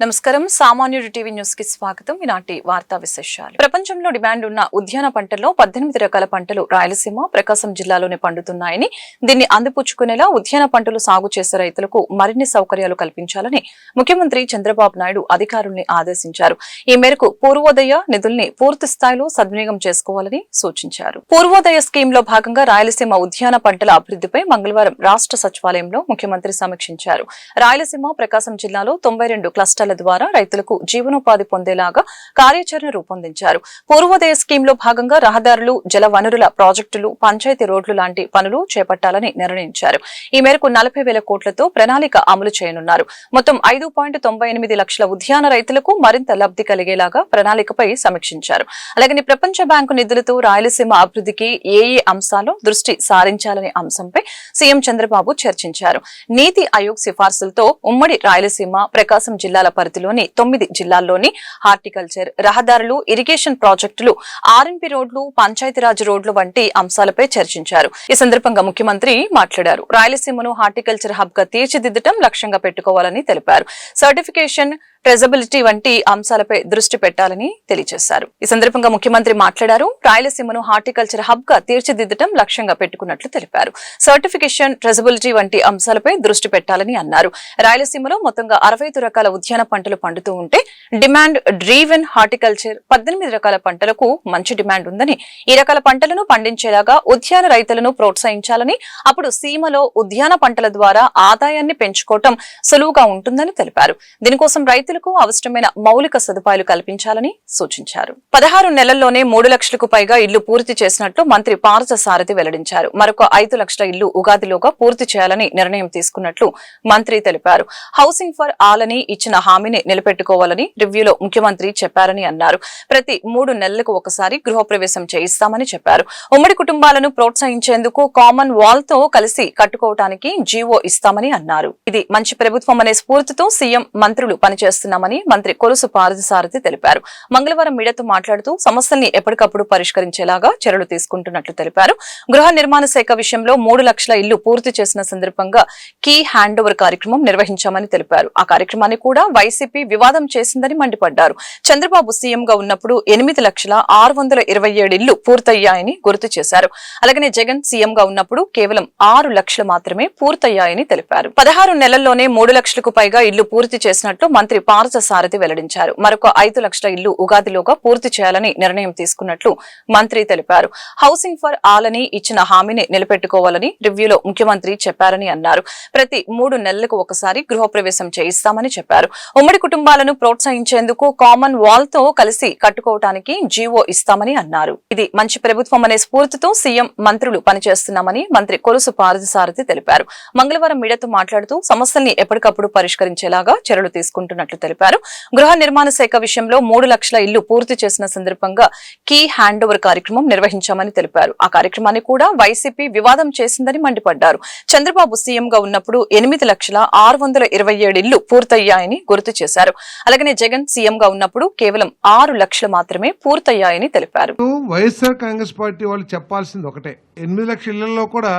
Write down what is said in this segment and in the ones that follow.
నమస్కారం. సామాన్యుడు TV news కి స్వాగతం. ఈనాటి వార్తా విశేషాలు. ప్రపంచంలో డిమాండ్ ఉన్న ఉద్యాన పంటల్లో 18 రకాల పంటలు రాయలసీమ, ప్రకాశం జిల్లాలోనే పండుతున్నాయని, దీన్ని అందిపుచ్చుకునేలా ఉద్యాన పంటలు సాగు చేసే రైతులకు మరిన్ని సౌకర్యాలు కల్పించాలని ముఖ్యమంత్రి చంద్రబాబు నాయుడు అధికారుల్ని ఆదేశించారు. ఈ మేరకు పూర్వోదయ నిధుల్ని పూర్తి స్థాయిలో సద్వినియోగం చేసుకోవాలని సూచించారు. పూర్వోదయ స్కీమ్ లో భాగంగా రాయలసీమ ఉద్యాన పంటల అభివృద్ధిపై మంగళవారం రాష్ట్ర సచివాలయంలో ముఖ్యమంత్రి సమీక్షించారు. రాయలసీమ, ప్రకాశం జిల్లాలో 92 క్లస్టర్ల ద్వారా రైతులకు జీవనోపాధి పొందేలాగా కార్యాచరణ రూపొందించారు. పూర్వోదయ స్కీమ్ లో భాగంగా రహదారులు, జల వనరుల ప్రాజెక్టులు, పంచాయతీ రోడ్లు లాంటి పనులు చేపట్టాలని నిర్ణయించారు. ఈ మేరకు 40,000 కోట్లతో ప్రణాళిక అమలు చేయనున్నారు. మొత్తం 5.98 లక్షల ఉద్యాన రైతులకు మరింత లబ్ధి కలిగేలాగా ప్రణాళికపై సమీక్షించారు. అలాగే ప్రపంచ బ్యాంకు నిధులతో రాయలసీమ అభివృద్ధికి ఏ అంశాల్లో దృష్టి సారించాలనే అంశంపై సీఎం చంద్రబాబు చర్చించారు. నీతి ఆయోగ్ సిఫార్సులతో ఉమ్మడి రాయలసీమ, ప్రకాశం జిల్లాల పరిధిలోని 9 జిల్లాల్లోని హార్టికల్చర్, రహదారులు, ఇరిగేషన్ ప్రాజెక్టులు, ఆర్ఎన్పి రోడ్లు, పంచాయతీరాజ్ రోడ్లు వంటి అంశాలపై చర్చించారు. ఈ సందర్భంగా ముఖ్యమంత్రి మాట్లాడారు. రాయలసీమను హార్టికల్చర్ హబ్ గా తీర్చిదిద్దడం లక్ష్యంగా పెట్టుకోవాలని తెలిపారు. సర్టిఫికేషన్, ట్రెజబిలిటీ వంటి అంశాలపై దృష్టి పెట్టాలని తెలియజేశారు. ఈ సందర్భంగా ముఖ్యమంత్రి మాట్లాడారు. రాయలసీమను హార్టికల్చర్ హబ్ గా తీర్చిదిద్దడం లక్ష్యంగా పెట్టుకున్నట్లు తెలిపారు. సర్టిఫికేషన్, ట్రెజబిలిటీ వంటి అంశాలపై దృష్టి పెట్టాలని అన్నారు. రాయలసీమలో మొత్తంగా 65 రకాల ఉద్యాన పంటలు పండుతూ ఉంటే డిమాండ్ డ్రీవెన్ హార్టికల్చర్ 18 రకాల పంటలకు మంచి డిమాండ్ ఉందని, ఈ రకాల పంటలను పండించేలాగా ఉద్యాన రైతులను ప్రోత్సహించాలని, అప్పుడు సీమలో ఉద్యాన పంటల ద్వారా ఆదాయాన్ని పెంచుకోవటం సులువుగా ఉంటుందని తెలిపారు. దీనికోసం రైతులకు అవసరమైన మౌలిక సదుపాయాలు కల్పించాలని సూచించారు. 16 నెలల్లోనే 3 లక్షలకు పైగా ఇళ్లు పూర్తి చేసినట్లు మంత్రి పార్థ సారథి వెల్లడించారు. మరొక 5 లక్షల ఇళ్లు ఉగాదిలోగా పూర్తి చేయాలని నిర్ణయం తీసుకున్నట్లు మంత్రి తెలిపారు. హౌసింగ్ ఫర్ ఆల్ అని ఇచ్చిన హామీని నిలబెట్టుకోవాలని రివ్యూలో ముఖ్యమంత్రి చెప్పారని అన్నారు. ప్రతి 3 నెలలకు ఒకసారి గృహప్రవేశం చేయిస్తామని చెప్పారు. ఉమ్మడి కుటుంబాలను ప్రోత్సహించేందుకు కామన్ వాల్ తో కలిసి కట్టుకోవటానికి జీవో ఇస్తామని అన్నారు. ఇది మంచి ప్రభుత్వం అనే స్ఫూర్తితో సీఎం, మంత్రులు పనిచేస్తున్నామని మంత్రి కొలుసు పార్థసారథి తెలిపారు. మంగళవారం మీడియాతో మాట్లాడుతూ సమస్యల్ని ఎప్పటికప్పుడు పరిష్కరించేలాగా చర్యలు తీసుకుంటున్నట్లు తెలిపారు. గృహ నిర్మాణ శాఖ విషయంలో 3 లక్షల ఇళ్లు పూర్తి చేసిన సందర్భంగా కీ హ్యాండ్ ఓవర్ కార్యక్రమం నిర్వహించామని తెలిపారు. ఆ కార్యక్రమాన్ని కూడా వైసీపీ వివాదం చేసిందని మండిపడ్డారు. చంద్రబాబు సీఎంగా ఉన్నప్పుడు 8,627,000 ఇళ్లు పూర్తయ్యాయని గుర్తు చేశారు. అలాగే జగన్ సీఎంగా ఉన్నప్పుడు కేవలం 6 లక్షలు మాత్రమే పూర్తయ్యాయని తెలిపారు. 16 నెలల్లోనే 3 లక్షలకు పైగా ఇళ్లు పూర్తి చేసినట్లు మంత్రి పార్థ సారథి వెల్లడించారు. మరొక 5 లక్షల ఇళ్లు ఉగాదిలోగా పూర్తి చేయాలని నిర్ణయం తీసుకున్నట్లు మంత్రి తెలిపారు. హౌసింగ్ ఫర్ ఆల్ అని ఇచ్చిన హామీని నిలబెట్టుకోవాలని రివ్యూలో ముఖ్యమంత్రి చెప్పారని అన్నారు. ప్రతి 3 నెలలకు ఒకసారి గృహప్రవేశం చేయిస్తామని చెప్పారు. ఉమ్మడి కుటుంబాలను ప్రోత్సహించేందుకు కామన్ వాల్ తో కలిసి కట్టుకోవటానికి జీవో ఇస్తామని అన్నారు. ఇది మంచి ప్రభుత్వం అనే స్ఫూర్తితో సీఎం, మంత్రులు పనిచేస్తున్నామని మంత్రి కొలుసు పార్థసారథి తెలిపారు. మంగళవారం మీడియాతో మాట్లాడుతూ సమస్యల్ని ఎప్పటికప్పుడు పరిష్కరించేలాగా చర్యలు తీసుకుంటున్నట్లు తెలిపారు. గృహ నిర్మాణ శాఖ విషయంలో 3 లక్షల ఇళ్లు పూర్తి చేసిన సందర్భంగా కీ హ్యాండ్ ఓవర్ కార్యక్రమం నిర్వహించామని తెలిపారు. ఆ కార్యక్రమాన్ని కూడా వైసీపీ వివాదం చేసిందని మండిపడ్డారు. చంద్రబాబు సీఎంగా ఉన్నప్పుడు 8,627,000 ఇళ్లు పూర్తయ్యాయని గుర్తు చేశారు. అలాగే జగన్ సీఎంగా ఉన్నప్పుడు కేవలం 6 లక్షలు మాత్రమే పూర్తయ్యాయని తెలిపారు. వైఎస్ఆర్ కాంగ్రెస్ పార్టీ వాళ్ళు చెప్పాల్సింది ఒకటే, 8 లక్షల ఇళ్లలో కూడా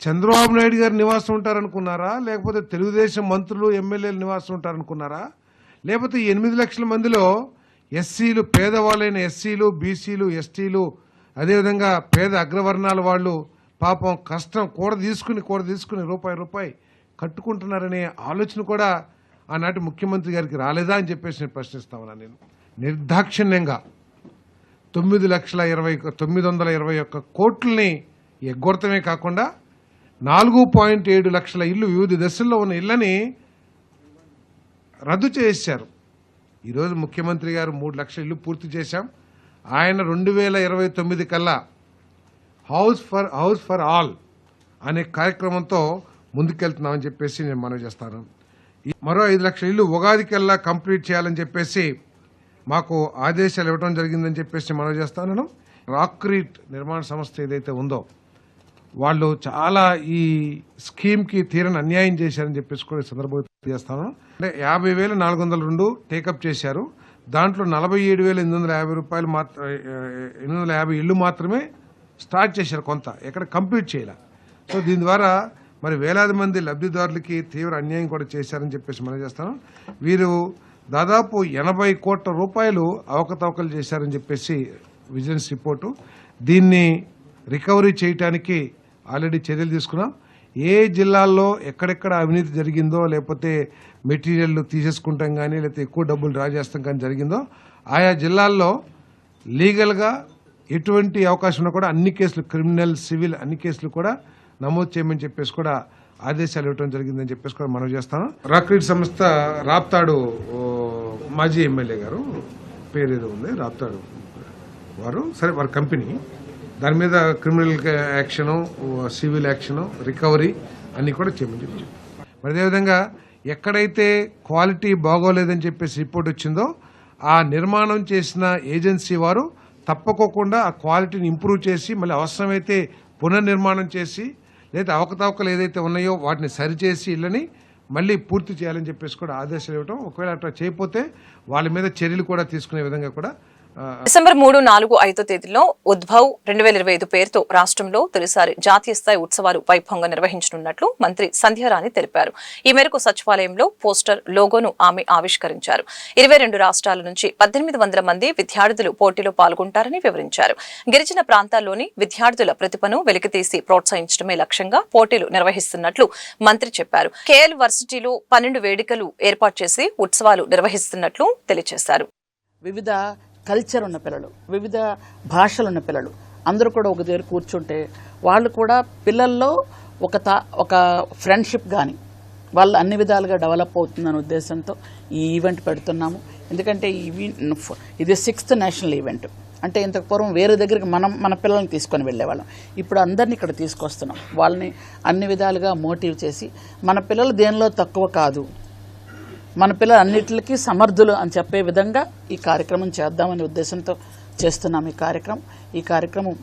చంద్రబాబు నాయుడు గారు నివాసం ఉంటారనుకున్నారా, లేకపోతే తెలుగుదేశం మంత్రులు, ఎమ్మెల్యేలు నివాసం ఉంటారనుకున్నారా, లేకపోతే 8 లక్షల మందిలో ఎస్సీలు, పేదవాళ్ళైన ఎస్సీలు, బీసీలు, ఎస్టీలు, అదేవిధంగా పేద అగ్రవర్ణాల వాళ్ళు పాపం కష్టం కూడ తీసుకుని రూపాయి కట్టుకుంటున్నారనే ఆలోచన కూడా ఆనాటి ముఖ్యమంత్రి గారికి రాలేదా అని చెప్పేసి నేను ప్రశ్నిస్తా ఉన్నాను. నేను నిర్దాక్షిణ్యంగా 921 కోట్లని ఎగ్గొడతమే కాకుండా 4.7 లక్షల ఇల్లు, వివిధ దశల్లో ఉన్న ఇళ్లని రద్దు చేశారు. ఈరోజు ముఖ్యమంత్రి గారు 3 లక్షల ఇల్లు పూర్తి చేశాం. ఆయన 2029 కల్లా హౌస్ ఫర్ ఆల్ అనే కార్యక్రమంతో ముందుకెళ్తున్నామని చెప్పేసి నేను మనవి చేస్తాను. మరో 5 లక్షల ఇల్లు ఉగాదికల్లా కంప్లీట్ చేయాలని చెప్పేసి మాకు ఆదేశాలు ఇవ్వడం జరిగిందని చెప్పేసి మనవి చేస్తాను. రాక్రీట్ నిర్మాణ సంస్థ ఏదైతే ఉందో వాళ్ళు చాలా ఈ స్కీమ్కి తీరని అన్యాయం చేశారని చెప్పేసి కూడా సందర్భంగా చేస్తాను. అంటే 50,402 టేకప్ చేశారు. దాంట్లో 47,850 రూపాయలు 850 ఇళ్లు మాత్రమే స్టార్ట్ చేశారు, కొంత ఎక్కడ కంప్లీట్ చేయాలి. సో దీని ద్వారా మరి వేలాది మంది లబ్ధిదారులకి తీవ్ర అన్యాయం కూడా చేశారని చెప్పేసి మనం చేస్తాను. వీరు దాదాపు 80 కోట్ల రూపాయలు అవకతవకలు చేశారని చెప్పేసి విజిలెన్స్ రిపోర్టు. దీన్ని రికవరీ చేయడానికి ఆల్రెడీ చర్యలు తీసుకున్నాం. ఏ జిల్లాల్లో ఎక్కడెక్కడ అవినీతి జరిగిందో, లేకపోతే మెటీరియల్ తీసేసుకుంటాం కానీ, లేకపోతే ఎక్కువ డబ్బులు డ్రా చేస్తాం కానీ జరిగిందో, ఆయా జిల్లాల్లో లీగల్గా ఎటువంటి అవకాశం ఉన్నా కూడా అన్ని కేసులు, క్రిమినల్, సివిల్ అన్ని కేసులు కూడా నమోదు చేయమని చెప్పేసి కూడా ఆదేశాలు ఇవ్వడం జరిగిందని చెప్పేసి కూడా మనం చేస్తాను. రాక్రీడ్ సంస్థ రాప్తాడు మాజీ ఎమ్మెల్యే గారు పేరు ఏదో ఉంది, రాప్తాడు వారు, సరే వారి కంపెనీ, దాని మీద criminal action, civil action, recovery అన్ని కూడా చేయమని చెప్పి. మరి అదేవిధంగా ఎక్కడైతే క్వాలిటీ బాగోలేదని చెప్పేసి రిపోర్ట్ వచ్చిందో ఆ నిర్మాణం చేసిన ఏజెన్సీ వారు తప్పకోకుండా ఆ క్వాలిటీని ఇంప్రూవ్ చేసి మళ్ళీ అవసరమైతే పునర్నిర్మాణం చేసి, లేదా అవకతవకలు ఏదైతే ఉన్నాయో వాటిని సరిచేసి ఇళ్ళని మళ్ళీ పూర్తి చేయాలని చెప్పేసి కూడా ఆదేశాలు ఇవ్వడం. ఒకవేళ అట్లా చేయకపోతే వాళ్ళ మీద చర్యలు కూడా తీసుకునే విధంగా కూడా. డిసెంబర్ 3, 4, 5 తేదీల్లో ఉద్భవ్ 2025 పేరుతో రాష్ట్రంలో తొలిసారి జాతీయ స్థాయి ఉత్సవాలు వైభవంగా నిర్వహించనున్నట్లు మంత్రి సంధ్యారాణి తెలిపారు. ఈ మేరకు సచివాలయంలో పోస్టర్, లోగోను ఆమె ఆవిష్కరించారు. 22 రాష్ట్రాల నుంచి 1800 మంది విద్యార్థులు పోటీలో పాల్గొంటారని వివరించారు. గిరిజన ప్రాంతాల్లోని విద్యార్థుల ప్రతిభను వెలికితీసి ప్రోత్సహించడమే లక్ష్యంగా పోటీలు నిర్వహిస్తున్నట్లు మంత్రి చెప్పారు. కేఎల్ వర్సిటీలో 12 వేదికలు ఏర్పాటు చేసి ఉత్సవాలు నిర్వహిస్తున్నట్లు తెలియజేశారు. వివిధ కల్చర్ ఉన్న పిల్లలు, వివిధ భాషలు ఉన్న పిల్లలు అందరూ కూడా ఒక దగ్గర కూర్చుంటే వాళ్ళు కూడా పిల్లల్లో ఒక ఫ్రెండ్షిప్ కానీ వాళ్ళు అన్ని విధాలుగా డెవలప్ అవుతుందనే ఉద్దేశంతో ఈ ఈవెంట్ పెడుతున్నాము. ఎందుకంటే ఇది 6th నేషనల్ ఈవెంట్. అంటే ఇంతకు పూర్వం వేరే దగ్గరికి మన పిల్లల్ని తీసుకొని వెళ్ళేవాళ్ళం. ఇప్పుడు అందరినీ ఇక్కడ తీసుకొస్తున్నాం. వాళ్ళని అన్ని విధాలుగా మోటివ్ చేసి మన పిల్లలు దేనిలో తక్కువ కాదు, మన పిల్లలు అన్నిటికీ సమర్థులు అని చెప్పే విధంగా ఈ కార్యక్రమం చేద్దామనే ఉద్దేశంతో చేస్తున్నాం. ఈ కార్యక్రమం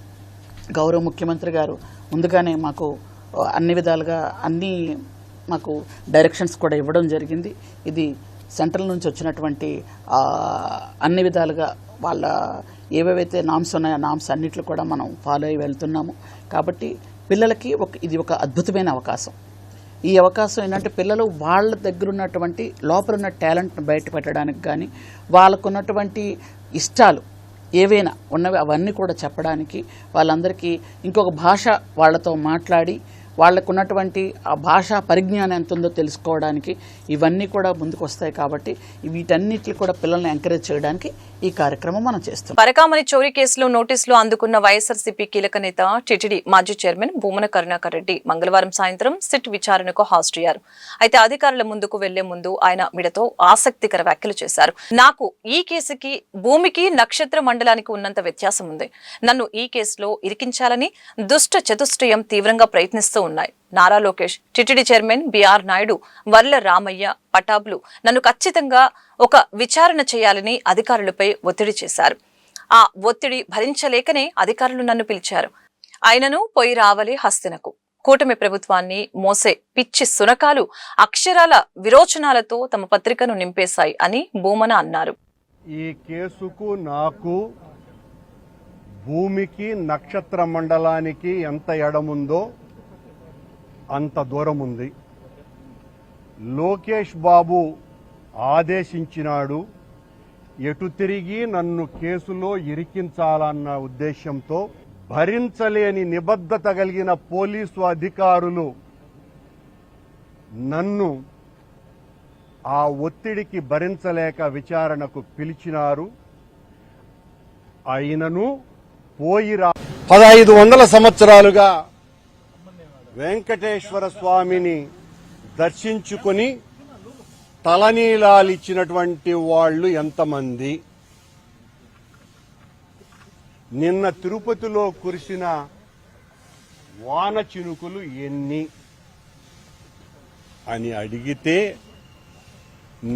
గౌరవ ముఖ్యమంత్రి గారు ముందుగానే మాకు అన్ని విధాలుగా మాకు డైరెక్షన్స్ కూడా ఇవ్వడం జరిగింది. ఇది సెంట్రల్ నుంచి వచ్చినటువంటి అన్ని విధాలుగా వాళ్ళ ఏవేవైతే నామ్స్ ఉన్నాయో ఆ నామ్స్ అన్నిట్లు కూడా మనం ఫాలో అయ్యి వెళ్తున్నాము. కాబట్టి పిల్లలకి ఇది ఒక అద్భుతమైన అవకాశం. ఈ అవకాశం ఏంటంటే పిల్లలు వాళ్ళ దగ్గర ఉన్నటువంటి లోపల ఉన్న టాలెంట్ను బయట పెట్టడానికి కానీ, వాళ్ళకున్నటువంటి ఇష్టాలు ఏవైనా ఉన్నవి అవన్నీ కూడా చెప్పడానికి, వాళ్ళందరికీ ఇంకొక భాష వాళ్ళతో మాట్లాడి వాళ్ళకున్నటువంటి ఆ భాషా పరిజ్ఞానం ఎంత ఉందో తెలుసుకోవడానికి ఇవన్నీ కూడా ముందుకు వస్తాయి. కాబట్టి వీటన్నిటిని కూడా పిల్లల్ని ఎంకరేజ్ చేయడానికి ఈ కార్యక్రమం మనం చేస్తాం. పరకామణి చోరీ కేసులో నోటీసులు అందుకున్న వైఎస్ఆర్సీపీ కీలక నేత టీటీడీ మాజీ చైర్మన్ భూమన కరుణాకర్ రెడ్డి మంగళవారం సాయంత్రం సిట్ విచారణకు హాజరయ్యారు. అయితే అధికారుల ముందుకు వెళ్లే ముందు ఆయన మీడియాతో ఆసక్తికర వ్యాఖ్యలు చేశారు. నాకు ఈ కేసుకి భూమికి నక్షత్ర మండలానికి ఉన్నంత వ్యత్యాసం ఉంది. నన్ను ఈ కేసులో ఇరికించాలని దుష్ట చతుష్టయం తీవ్రంగా ప్రయత్నిస్తూ ఉన్నాయి. Nara Lokesh, TTD chairman BR Naidu, Varla Ramaiah, పటాబ్లు నన్ను ఖచ్చితంగా ఒక విచారణ చేయాలని అధికారులపై ఒత్తిడి చేశారు. ఆ ఒత్తిడి భరించలేకనే అధికారులు నన్ను పిలిచారు. ఆయనను పోయి రావాలి హస్తినకు. కూటమి ప్రభుత్వాన్ని మోసే పిచ్చి సునకాలు అక్షరాల విరోచనాలతో తమ పత్రికను నింపేశాయి అని భూమన అన్నారు. ఈ కేసుకు నాకు భూమికి నక్షత్ర మండలానికి ఎంత ఎడముందో అంత దూరం ఉంది. లోకేష్ బాబు ఆదేశించినాడు. ఎటు తిరిగి నన్ను కేసులో ఇరికించాలన్న ఉద్దేశంతో భరించలేని నిబద్ధత కలిగిన పోలీసు అధికారులు నన్ను ఆ ఒత్తిడికి భరించలేక విచారణకు పిలిచినారు. అయినను పోయి 1500 సంవత్సరాలుగా వెంకటేశ్వర స్వామిని దర్శించుకుని తలనీలాలిచ్చినటువంటి వాళ్ళు ఎంతమంది? నిన్న తిరుపతిలో కురిసిన వాన చినుకులు ఎన్ని అని అడిగితే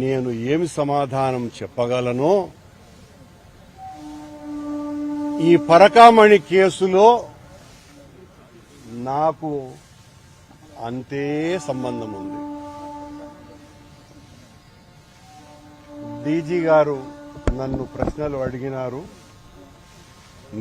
నేను ఏమి సమాధానం చెప్పగలను? ఈ పరకామణి కేసులో నాకు అంతే సంబంధం ఉంది. డీజీ గారు నన్ను ప్రశ్నలు అడిగినారు.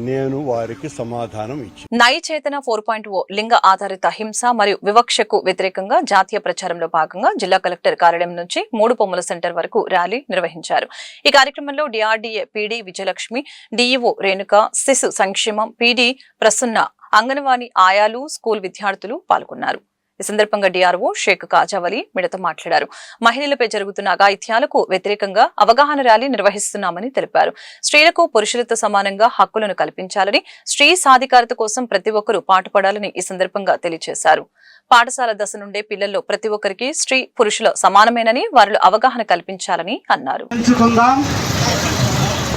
నేను వారికి సమాధానం ఇచ్చాను. నై చేతన 4.0 లింగ ఆధారిత హింస మరియు వివక్షకు వ్యతిరేకంగా జాతీయ ప్రచారంలో భాగంగా జిల్లా కలెక్టర్ కార్యాలయం నుంచి 3 పొమ్మల సెంటర్ వరకు ర్యాలీ నిర్వహించారు. ఈ కార్యక్రమంలో DRDA PD Vijayalakshmi, DEO Renuka, శిశు సంక్షేమం పీడీ ప్రసన్న, అంగన్వాడీ ఆయాలు, స్కూల్ విద్యార్థులు పాల్గొన్నారు. ఈ సందర్భంగా డిఆర్ఓ షేక్ కాజావలి మిడత మాట్లాడారు. మహిళలపై జరుగుతున్న అఘాయిత్యాలకు వ్యతిరేకంగా అవగాహన ర్యాలీ నిర్వహిస్తున్నామని తెలిపారు. స్త్రీలకు పురుషులతో సమానంగా హక్కులను కల్పించాలని, స్త్రీ సాధికారత కోసం ప్రతి ఒక్కరూ పాటుపడాలని ఈ సందర్భంగా తెలియజేశారు. పాఠశాల దశ నుండే పిల్లల్లో ప్రతి ఒక్కరికి స్త్రీ పురుషుల సమానమేనని వారిలో అవగాహన కల్పించాలని అన్నారు.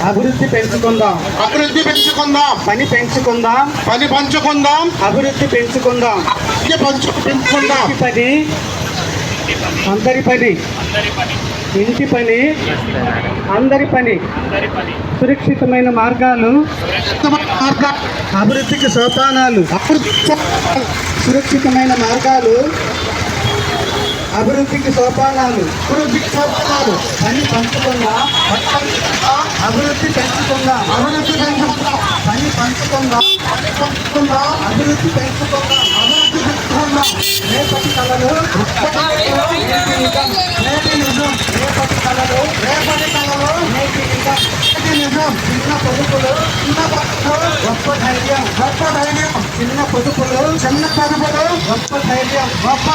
అభివృద్ధి పెంచుకుందాం, అభివృద్ధి పెంచుకుందాం, పని పెంచుకుందాం, పని పంచుకుందాం, అభివృద్ధి పెంచుకుందాం, పెంచుకుందాం. పని అందరి పని, ఇంటి పని అందరి పని, సురక్షితమైన మార్గాలు, అభివృద్ధికి సోపానాలు, సురక్షితమైన మార్గాలు, అభివృద్ధికి సోపానాలు, పని పంచుకుందాం, అభివృద్ధి పెంచుకుందాం, అభివృద్ధి పెంచుకుందాం, పని పంచుకుందాం, అభివృద్ధి పెంచుకుందాం, రేపటి కళలు, నేటి నిజం, రేపటి కళలు, నేటి నిజం, చిన్న పొదుపులు, గొప్ప ధైర్యం, చిన్న పొదుపులు, గొప్ప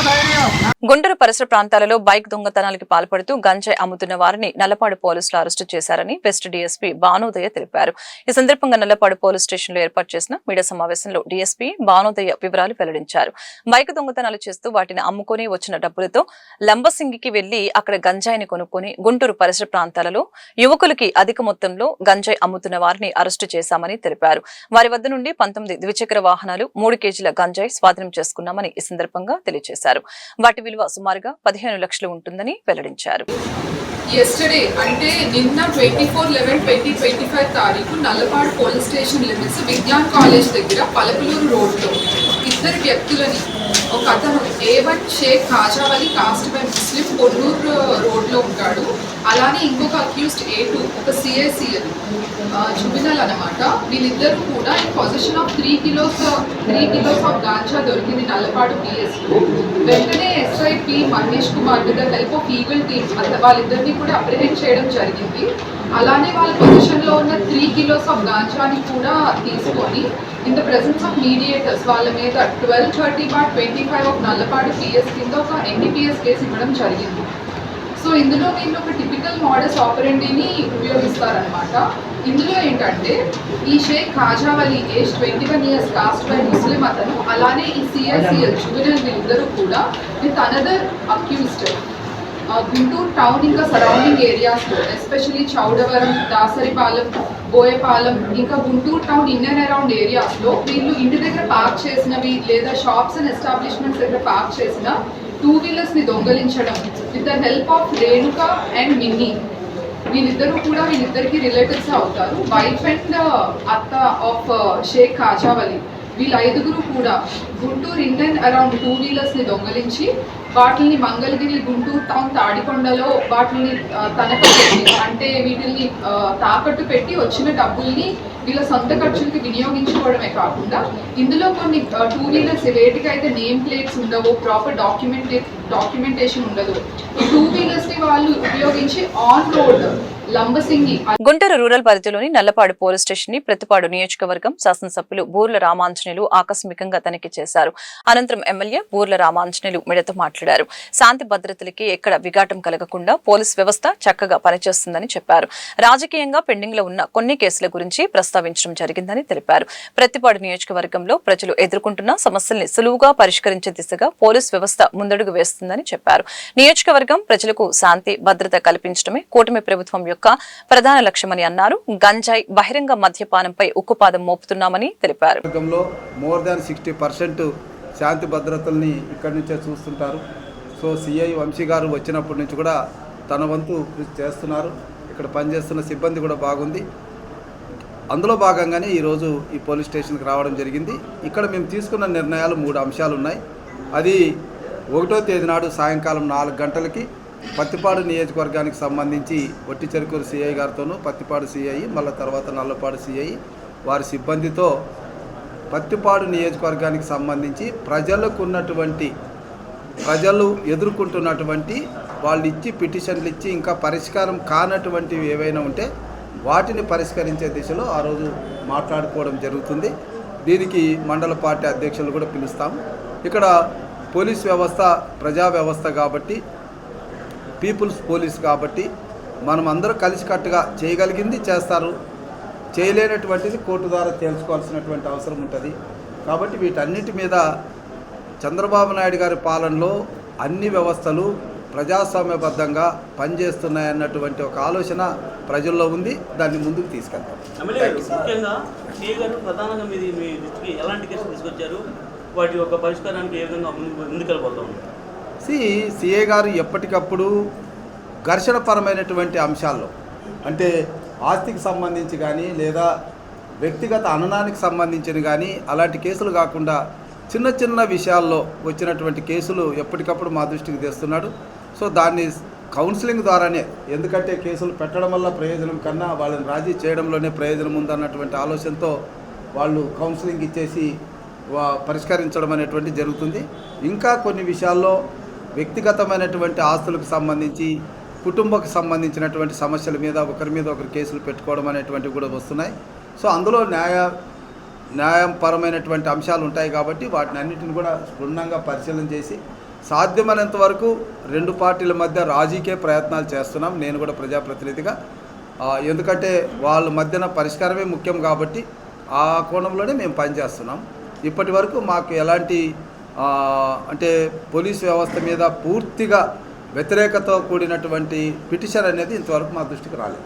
ధైర్యం. గుంటూరు పరిసర ప్రాంతాలలో బైక్ దొంగతనాలకు పాల్పడుతూ గంజాయి అమ్ముతున్న వారిని నల్లపాడు పోలీసులు అరెస్టు చేశారని వెస్ట్ డీఎస్పీ భానోదయ తెలిపారు. ఈ సందర్భంగా నల్లపాడు పోలీస్ స్టేషన్లో ఏర్పాటు చేసిన మీడియా సమావేశంలో డీఎస్పీ భానోదయ వివరాలు వెల్లడించారు. బైక్ దొంగతనాలు చేస్తూ వాటిని అమ్ముకొని వచ్చిన డబ్బులతో లంబసింగికి వెళ్లి అక్కడ గంజాయిని కొనుక్కొని గుంటూరు పరిసర ప్రాంతాలలో యువకులకి అధిక మొత్తంలో గంజాయి అమ్ముతున్న వారిని అరెస్టు చేశామని తెలిపారు. వారి వద్ద నుండి 19 ద్విచక్ర వాహనాలు, 3 కేజీల గంజాయి స్వాధీనం చేసుకున్నామని ఈ సందర్భంగా తెలియజేశారు. వాటి విలువ సుమారుగా 15 లక్షలు ఉంటుందని వెల్లడించారు. Yesterday అంటే నిన్న 24/11/2025 తారీఖు Nallapadu police station limits Vignan college దగ్గర పలకలూరు రోడ్లో ఇద్దరు వ్యక్తులని ఒక అతను A1 Shaik Khajavali caste by Muslim Ponnuru రోడ్లో ఉంటాడు. అలానే ఇంకొక అక్యూస్డ్ A2 ఒక CICL జుబినల్ అన్నమాట. వీళ్ళిద్దరూ కూడా in position of 3 kilos of ganja దొరికింది నల్లపాడు పిఎస్లో. వెంటనే SIP Mahesh Kumar with the help of eagle team వాళ్ళిద్దరిని కూడా అప్రిహెండ్ చేయడం జరిగింది. అలానే వాళ్ళ పొజిషన్లో ఉన్న 3 కిలోస్ ఆఫ్ గాంజాని కూడా తీసుకొని in the presence of mediators వాళ్ళ మీద 1230/25 ఆఫ్ నల్లపాడు పిఎస్ కింద ఒక NDPS కేసు ఇవ్వడం జరిగింది. సో ఇందులో వీళ్ళు ఒక టిపికల్ మోడస్ ఆపరెండీని ఉపయోగిస్తారనమాట. ఇందులో ఏంటంటే ఈ Shaik Khajavali age 21 years caste by Muslim అతను, అలానే ఈ CICL జుబినల్ వీళ్ళిద్దరూ కూడా with another accused Guntur town ఇంకా సరౌండింగ్ ఏరియాస్లో ఎస్పెషలీ చౌడవరం, దాసరిపాలెం, బోయపాలెం ఇంకా Guntur town in and around ఏరియాస్లో వీళ్ళు ఇంటి దగ్గర పార్క్ చేసినవి లేదా షాప్స్ అండ్ ఎస్టాబ్లిష్మెంట్స్ దగ్గర పార్క్ చేసిన 2 వీలర్స్ని దొంగలించడం with the help of Renuka and Minnie. వీళ్ళిద్దరికి రిలేటివ్స్ అవుతారు. వైఫ్ అండ్ అత్త ఆఫ్ షేక్ కాజావలి. వీళ్ళ 5గురు కూడా గుంటూరు ఇన్ అండ్ అరౌండ్ 2 వీలర్స్ని దొంగలించి వాటిని మంగళగిరి, గుంటూరు టౌన్, తాడికొండలో వాటిని తనఖా పెట్టి అంటే వీటిని తాకట్టు పెట్టి వచ్చిన డబ్బుల్ని వీళ్ళ సొంత ఖర్చులకి వినియోగించుకోవడమే కాకుండా ఇందులో కొన్ని 2 వీలర్స్ వేటికైతే నేమ్ ప్లేట్స్ ఉండవు, ప్రాపర్ డాక్యుమెంటేషన్ ఉండదు, ఈ 2 వీలర్స్ని వాళ్ళు ఉపయోగించి on road Lambasingi. Guntur rural పరిధిలోని నల్లపాడు పోలీస్ స్టేషన్ ని ప్రతిపాడు నియోజకవర్గం శాసనసభ్యులు బూర్ల రామాంజనేయులు ఆకస్మికంగా తనిఖీ చేశారు. అనంతరం ఎమ్మెల్యే బూర్ల రామాంజనేయులు మీడియాతో మాట్లాడారు. శాంతి భద్రతలకి ఎక్కడ విఘాటం కలగకుండా పోలీస్ వ్యవస్థ చక్కగా పనిచేస్తుందని చెప్పారు. రాజకీయంగా పెండింగ్ లో ఉన్న కొన్ని కేసుల గురించి ప్రస్తావించడం జరిగిందని తెలిపారు. ప్రతిపాడు నియోజకవర్గంలో ప్రజలు ఎదుర్కొంటున్న సమస్యల్ని సులువుగా పరిష్కరించే దిశగా పోలీస్ వ్యవస్థ ముందడుగు వేస్తుందని చెప్పారు. నియోజకవర్గం ప్రజలకు శాంతి భద్రత కల్పించడమే కూటమి ప్రభుత్వం యొక్క ప్రధాన లక్ష్యమని అన్నారు. గంజాయి, బహిరంగ మద్యపానంపై ఉక్కుపాదం మోపుతున్నామని తెలిపారు. మోర్ దాన్ 60% శాంతి భద్రతల్ని ఇక్కడి నుంచే చూస్తుంటారు. సో సిఐ వంశీ గారు వచ్చినప్పటి నుంచి కూడా తన వంతు కృషి చేస్తున్నారు. ఇక్కడ పనిచేస్తున్న సిబ్బంది కూడా బాగుంది. అందులో భాగంగానే ఈరోజు ఈ పోలీస్ స్టేషన్కి రావడం జరిగింది. ఇక్కడ మేము తీసుకున్న నిర్ణయాలు 3 అంశాలు ఉన్నాయి. అది 1వ తేదీ నాడు సాయంకాలం 4 గంటలకి పత్తిపాడు నియోజకవర్గానికి సంబంధించి వట్టి చెరుకూరు సిఐ గారితోనూ, పత్తిపాడు సిఐ, మళ్ళీ తర్వాత నల్లపాడు సిఐ, వారి సిబ్బందితో పత్తిపాడు నియోజకవర్గానికి సంబంధించి ప్రజలు ఎదుర్కొంటున్నటువంటి వాళ్ళు ఇచ్చి పిటిషన్లు ఇచ్చి ఇంకా పరిష్కారం కానటువంటివి ఏవైనా ఉంటే వాటిని పరిష్కరించే దిశలో ఆ రోజు మాట్లాడుకోవడం జరుగుతుంది. దీనికి మండల పార్టీ అధ్యక్షులు కూడా పిలుస్తాము. ఇక్కడ పోలీస్ వ్యవస్థ ప్రజా వ్యవస్థ కాబట్టి, పీపుల్స్ పోలీస్ కాబట్టి మనం అందరూ కలిసికట్టుగా చేయగలిగింది చేస్తారు, చేయలేనటువంటిది కోర్టు ద్వారా తేల్చుకోవాల్సినటువంటి అవసరం ఉంటుంది. కాబట్టి వీటన్నిటి మీద చంద్రబాబు నాయుడు గారి పాలనలో అన్ని వ్యవస్థలు ప్రజాస్వామ్యబద్ధంగా పనిచేస్తున్నాయన్నటువంటి ఒక ఆలోచన ప్రజల్లో ఉంది. దాన్ని ముందుకు తీసుకెళ్తాం. ముఖ్యంగా సీఏ గారు ప్రధానంగా మీ దృష్టికి ఎలాంటి కేసులు తీసుకొచ్చారు, వాటి యొక్క పరిష్కారానికి ఏ విధంగా ముందుకెళ్ళిపోతాం? సీఏ గారు ఎప్పటికప్పుడు ఘర్షణపరమైనటువంటి అంశాల్లో, అంటే ఆస్తికి సంబంధించి కానీ లేదా వ్యక్తిగత అననానికి సంబంధించిన కానీ అలాంటి కేసులు కాకుండా చిన్న చిన్న విషయాల్లో వచ్చినటువంటి కేసులు ఎప్పటికప్పుడు మా దృష్టికి తెస్తున్నాడు. సో దాన్ని కౌన్సిలింగ్ ద్వారానే, ఎందుకంటే కేసులు పెట్టడం వల్ల ప్రయోజనం కన్నా వాళ్ళని రాజీ చేయడంలోనే ప్రయోజనం ఉందన్నటువంటి ఆలోచనతో వాళ్ళు కౌన్సిలింగ్ ఇచ్చేసి పరిష్కరించడం అనేటువంటి జరుగుతుంది. ఇంకా కొన్ని విషయాల్లో వ్యక్తిగతమైనటువంటి ఆస్తులకు సంబంధించి, కుటుంబకు సంబంధించినటువంటి సమస్యల మీద ఒకరి మీద ఒకరు కేసులు పెట్టుకోవడం అనేటువంటివి కూడా వస్తున్నాయి. సో అందులో న్యాయపరమైనటువంటి అంశాలు ఉంటాయి కాబట్టి వాటిని అన్నింటిని కూడా క్షుణ్ణంగా పరిశీలన చేసి సాధ్యమైనంత వరకు రెండు పార్టీల మధ్య రాజీకే ప్రయత్నాలు చేస్తున్నాం. నేను కూడా ప్రజాప్రతినిధిగా, ఎందుకంటే వాళ్ళ మధ్యన పరిష్కారమే ముఖ్యం కాబట్టి ఆ కోణంలోనే మేము పనిచేస్తున్నాం. ఇప్పటి వరకు మాకు ఎలాంటి అంటే పోలీస్ వ్యవస్థ మీద పూర్తిగా వ్యతిరేకత కూడినటువంటి పిటిషన్ అనేది ఇంతవరకు మా దృష్టికి రాలేదు.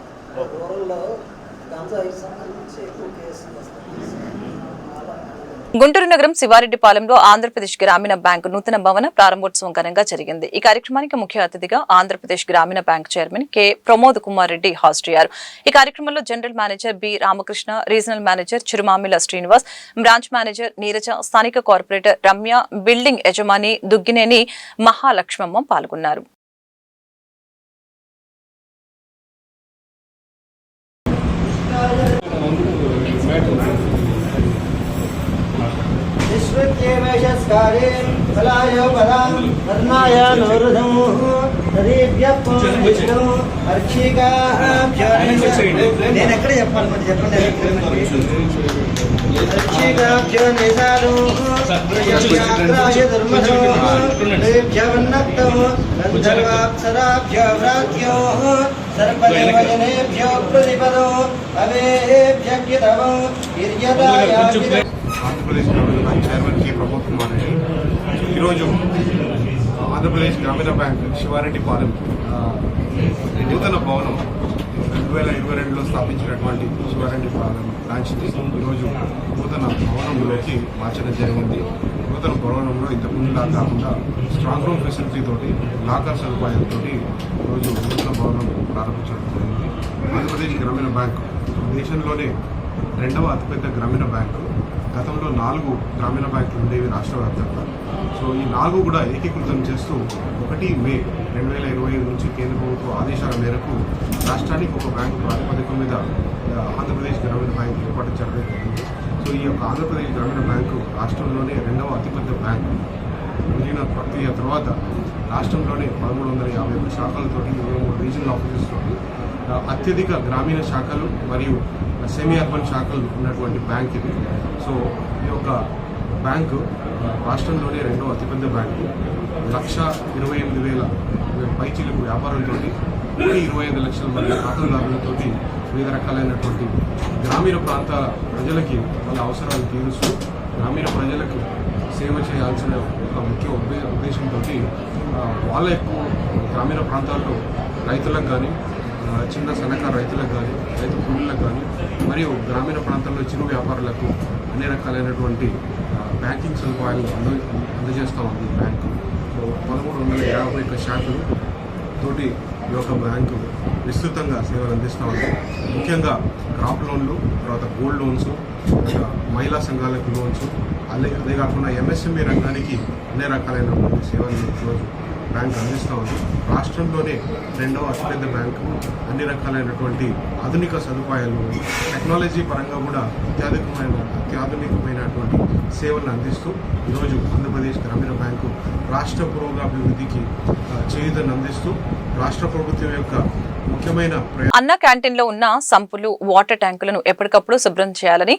గుంటూరు నగరం శివారెడ్డిపాలెంలో ఆంధ్రప్రదేశ్ గ్రామీణ బ్యాంకు నూతన భవన ప్రారంభోత్సవం ఘనంగా జరిగింది. ఈ కార్యక్రమానికి ముఖ్య అతిథిగా ఆంధ్రప్రదేశ్ గ్రామీణ bank chairman K Pramod Kumar Reddy హాజరయ్యారు. ఈ కార్యక్రమంలో general manager B Ramakrishna, regional manager Chirumamilla Srinivas, branch manager Neeraja, స్థానిక కార్పొరేటర్ రమ్య, బిల్డింగ్ యజమాని దుగ్గినేని మహాలక్ష్మమ్మ పాల్గొన్నారు. నేను ఎక్కడ చెప్పాలి మరి చెప్పండి. ఆంధ్రప్రదేశ్ గ్రామీణ bank chairman K Pramod Kumar Reddy ఈరోజు ఆంధ్రప్రదేశ్ గ్రామీణ బ్యాంక్ శివారెడ్డిపాలెం నూతన భవనం 2022లో స్థాపించినటువంటి శివారెడ్డిపాలెం బ్రాంచ్ని ఈరోజు నూతన భవనంలోకి మార్చడం జరిగింది. నూతన భవనంలో ఇంతకుముందులా కాకుండా స్ట్రాంగ్ రూమ్ ఫెసిలిటీ తోటి, లాకర్ సదుపాయంతో ఈరోజు నూతన భవనం ప్రారంభించడం జరిగింది. ఆంధ్రప్రదేశ్ గ్రామీణ బ్యాంక్ దేశంలోనే 2వ అతిపెద్ద గ్రామీణ బ్యాంకు. గతంలో 4 గ్రామీణ బ్యాంకులు ఉండేవి రాష్ట్ర వ్యాప్తంగా. సో ఈ 4 కూడా ఏకీకృతం చేస్తూ 1 మే 2025 నుంచి కేంద్ర ప్రభుత్వ ఆదేశాల మేరకు రాష్ట్రానికి ఒక బ్యాంకు ప్రాతిపదిక మీద ఆంధ్రప్రదేశ్ గ్రామీణ బ్యాంక్ ఏర్పాటు చేయడం జరిగింది. సో ఈ యొక్క ఆంధ్రప్రదేశ్ గ్రామీణ బ్యాంకు రాష్ట్రంలోనే 2వ అతిపెద్ద బ్యాంకు. విలీన ప్రక్రియ తర్వాత రాష్ట్రంలోనే 1351 శాఖలతోటి, 23 రీజనల్ ఆఫీసెస్ తోటి అత్యధిక గ్రామీణ శాఖలు మరియు సెమీ అర్బన్ శాఖలు ఉన్నటువంటి బ్యాంక్ ఇది. సో ఈ యొక్క బ్యాంకు రాష్ట్రంలోనే 2వ అతిపెద్ద బ్యాంకు. 1,28,000 పైచీలకు వ్యాపారంతో 25 లక్షల మంది ఖాతాదారులతో వివిధ రకాలైనటువంటి గ్రామీణ ప్రాంతాల ప్రజలకి వాళ్ళ అవసరాలు తీరుస్తూ గ్రామీణ ప్రజలకు సేవ చేయాల్సిన ఒక ముఖ్య ఉద్దేశంతో వాళ్ళ ఎక్కువ గ్రామీణ ప్రాంతాల్లో రైతులకు కానీ, చిన్న సన్నకారు రైతులకు కానీ, రైతు కూలీలకు కానీ, మరియు గ్రామీణ ప్రాంతాల్లో చిరు వ్యాపారులకు అన్ని రకాలైనటువంటి బ్యాంకింగ్ సదుపాయాలు అందజేస్తూ ఉంది ఈ బ్యాంకు. సో 1351 శాఖలు తోటి ఈ యొక్క బ్యాంకు విస్తృతంగా సేవలు అందిస్తూ ఉంది. ముఖ్యంగా క్రాప్ లోన్లు, తర్వాత గోల్డ్ లోన్స్, మహిళా సంఘాలకు లోన్స్, అదే కాకుండా ఎంఎస్ఎంఈ రంగానికి అన్ని రకాలైనటువంటి సేవలు ఈరోజు బ్యాంక్ అందిస్తూ ఉంది. రాష్ట్రంలోనే రెండవ అతిపెద్ద బ్యాంకు. అన్ని రకాలైనటువంటి ఆధునిక సదుపాయాలు, టెక్నాలజీ పరంగా కూడా అత్యాధునికమైనటువంటి సేవలను అందిస్తూ ఈరోజు ఆంధ్రప్రదేశ్ గ్రామీణ బ్యాంకు రాష్ట్ర పురోగతికి చేయూతను అందిస్తూ రాష్ట్ర ప్రభుత్వం యొక్క ముఖ్యమైన అన్న క్యాంటీన్లో ఉన్న సంపులు, వాటర్ ట్యాంకులను ఎప్పటికప్పుడు శుభ్రం చేయాలని,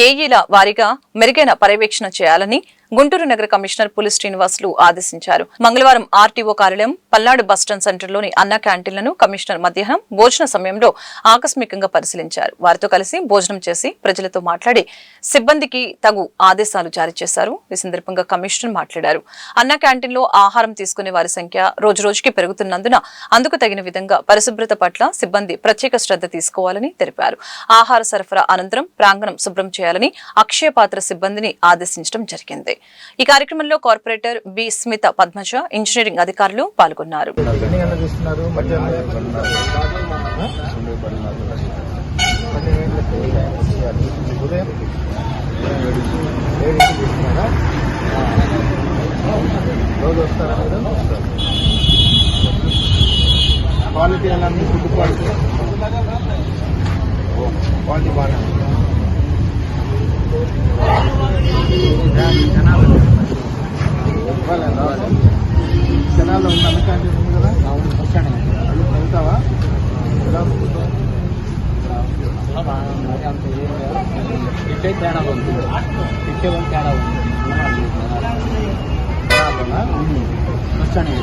ఏఈల వారీగా మెరుగైన పర్యవేక్షణ చేయాలని గుంటూరు నగర కమిషనర్ పులి శ్రీనివాసులు ఆదేశించారు. మంగళవారం ఆర్టీఓ కార్యాలయం, పల్నాడు బస్టాండ్ సెంటర్లోని అన్న క్యాంటీన్లను కమిషనర్ మధ్యాహ్నం భోజన సమయంలో ఆకస్మికంగా పరిశీలించారు. వారితో కలిసి భోజనం చేసి ప్రజలతో మాట్లాడి సిబ్బందికి తగు ఆదేశాలు జారీ చేశారు. ఈ సందర్భంగా కమిషనర్ మాట్లాడారు. అన్న క్యాంటీన్లో ఆహారం తీసుకునే వారి సంఖ్య రోజురోజుకి పెరుగుతున్నందున అందుకు తగిన విధంగా పరిశుభ్రత పట్ల సిబ్బంది ప్రత్యేక శ్రద్ధ తీసుకోవాలని తెలిపారు. ఆహార సరఫరా అనంతరం ప్రాంగణం శుభ్రం చేయాలని అక్షయ పాత్ర సిబ్బందిని ఆదేశించడం జరిగింది. ఈ కార్యక్రమంలో corporator B Smitha Padmaja, engineering అధికారులు పాల్గొన్నారు. క్వాలిటీ ఎలా ఫుడ్ క్వాలిటీ బాగా జనాల్లో ఉన్న అన్నకాంటీ ఉంది కదా, వెళ్తావా? ఇట్టే తేడా ఉంది, ఇట్టే తేడా ఉంది. వచ్చాను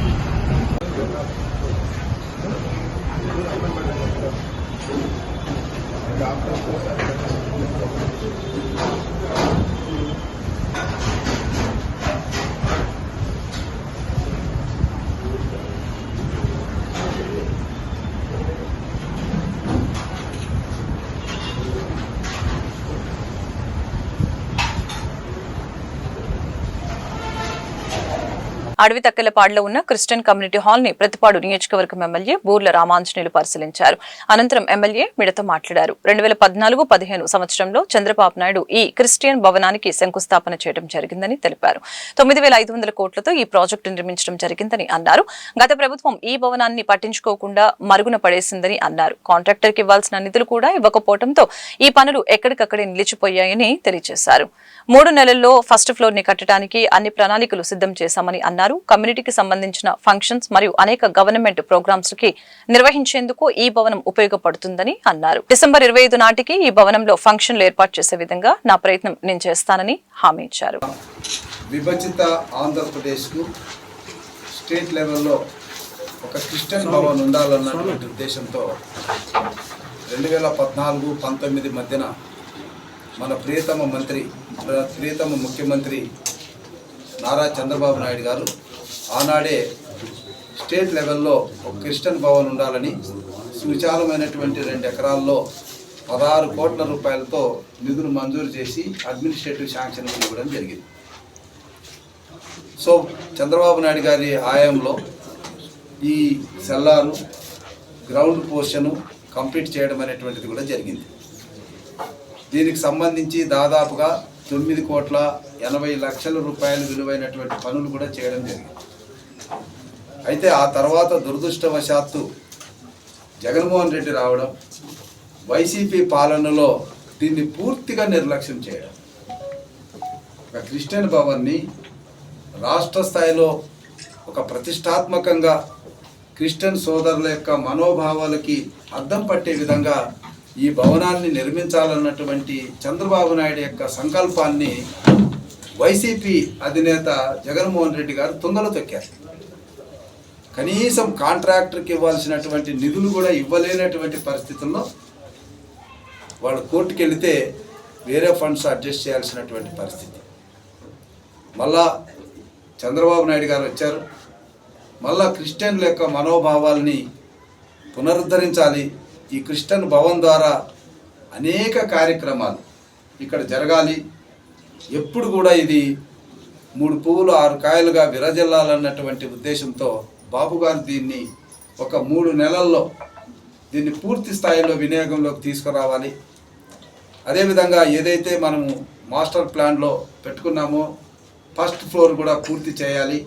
అడవితక్కెలపాడులో ఉన్న క్రిస్టియన్ కమ్యూనిటీ హాల్ ని ప్రతిపాడు నియోజకవర్గం ఎమ్మెల్యే బూర్ల రామాంజనేయులు పరిశీలించారు. అనంతరం ఎమ్మెల్యే మీడియాతో మాట్లాడారు. 2014-15 సంవత్సరంలో చంద్రబాబు నాయుడు ఈ క్రిస్టియన్ భవనానికి శంకుస్థాపన చేయడం జరిగిందని తెలిపారు. 9,500 కోట్లతో ఈ ప్రాజెక్టు నిర్మించడం జరిగిందని అన్నారు. గత ప్రభుత్వం ఈ భవనాన్ని పట్టించుకోకుండా మరుగున పడేసిందని అన్నారు. కాంట్రాక్టర్ కి ఇవ్వాల్సిన నిధులు కూడా ఇవ్వకపోవడంతో ఈ పనులు ఎక్కడికక్కడే నిలిచిపోయాయని తెలియజేశారు. 3 నెలల్లో ఫస్ట్ ఫ్లోర్ ని కట్టడానికి అన్ని ప్రణాళికలు సిద్ధం చేశామని అన్నారు. కమ్యూనిటీకి సంబంధించిన ఫంక్షన్స్ మరియు అనేక గవర్నమెంట్ ప్రోగ్రామ్స్ కి నిర్వహించేందుకు ఈ భవనం ఉపయోగపడుతుందని అన్నారు. డిసెంబర్ 25 నాటికి ఈ భవనంలో ఫంక్షన్లు ఏర్పాటు చేసే విధంగా నా ప్రయత్నం నేను చేస్తానని హామీ ఇచ్చారు. విభజిత ఆంధ్రప్రదేశ్కు స్టేట్ లెవెల్లో ఒక క్రిస్టియన్ భవన్ ఉండాలన్నటువంటి ఉద్దేశంతో 2014-19 మధ్యన మన ప్రియతమ ముఖ్యమంత్రి నారా చంద్రబాబు నాయుడు గారు ఆనాడే స్టేట్ లెవెల్లో ఒక క్రిస్టియన్ భవన్ ఉండాలని సువిశాలమైనటువంటి 2 ఎకరాల్లో 16 కోట్ల రూపాయలతో నిధులు మంజూరు చేసి అడ్మినిస్ట్రేటివ్ శాంక్షన్ ఇవ్వడం జరిగింది. సో చంద్రబాబు నాయుడు గారి హయాంలో ఈ సెల్లారు గ్రౌండ్ పోర్షను కంప్లీట్ చేయడం అనేటువంటిది కూడా జరిగింది. దీనికి సంబంధించి దాదాపుగా 9,80,00,000 రూపాయలు విలువైనటువంటి పనులు కూడా చేయడం జరిగింది. అయితే ఆ తర్వాత దురదృష్టవశాత్తు జగన్మోహన్ రెడ్డి రావడం, వైసీపీ పాలనలో దీన్ని పూర్తిగా నిర్లక్ష్యం చేయడం, ఒక క్రిస్టియన్ భవన్ని రాష్ట్ర స్థాయిలో ఒక ప్రతిష్టాత్మకంగా క్రిస్టియన్ సోదరుల యొక్క మనోభావాలకి అద్దం పట్టే విధంగా ఈ భవనాన్ని నిర్మించాలన్నటువంటి చంద్రబాబు నాయుడు యొక్క సంకల్పాన్ని వైసీపీ అధినేత జగన్మోహన్ రెడ్డి గారు తుంగలో తొక్కారు. కనీసం కాంట్రాక్టర్కి ఇవ్వాల్సినటువంటి నిధులు కూడా ఇవ్వలేనటువంటి పరిస్థితుల్లో వాళ్ళు కోర్టుకు వెళితే వేరే ఫండ్స్ అడ్జస్ట్ చేయాల్సినటువంటి పరిస్థితి. మళ్ళా చంద్రబాబు నాయుడు గారు వచ్చారు. మళ్ళా క్రిస్టియన్ల యొక్క మనోభావాల్ని పునరుద్ధరించాలి, ఈ క్రిస్టియన్ భవన్ ద్వారా అనేక కార్యక్రమాలు ఇక్కడ జరగాలి, ఎప్పుడు కూడా ఇది 3 పువ్వులు 6 కాయలుగా విరజిల్లాలన్నటువంటి ఉద్దేశంతో బాబు గారు దీన్ని ఒక 3 నెలల్లో దీన్ని పూర్తి స్థాయిలో వినియోగంలోకి తీసుకురావాలి. అదేవిధంగా ఏదైతే మనము మాస్టర్ ప్లాన్లో పెట్టుకున్నామో ఫస్ట్ ఫ్లోర్ కూడా పూర్తి చేయాలి.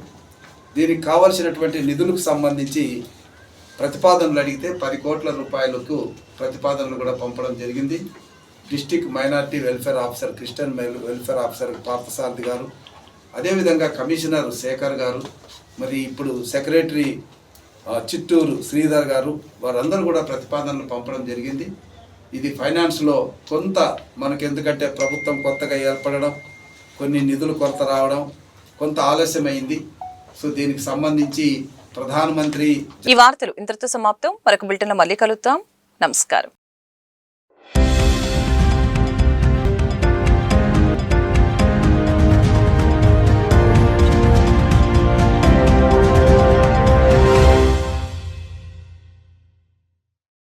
దీనికి కావలసినటువంటి నిధులకు సంబంధించి ప్రతిపాదనలు అడిగితే 10 కోట్ల రూపాయలకు ప్రతిపాదనలు కూడా పంపడం జరిగింది. District minority welfare officer, Christian welfare officer Parthasarathi garu, అదేవిధంగా కమిషనర్ శేఖర్ గారు, మరి ఇప్పుడు సెక్రటరీ చిత్తూరు శ్రీధర్ గారు, వారందరూ కూడా ప్రతిపాదనలు పంపడం జరిగింది. ఇది ఫైనాన్స్లో కొంత మనకు, ఎందుకంటే ప్రభుత్వం కొత్తగా ఏర్పడడం, కొన్ని నిధులు కొరత రావడం, కొంత ఆలస్యమైంది. సో దీనికి సంబంధించి ప్రధానమంత్రి ఈ వార్తలు ఇంతటితో సమాప్తం. మరొక బులెటిన్లో మళ్ళీ కలుద్దాం. నమస్కారం.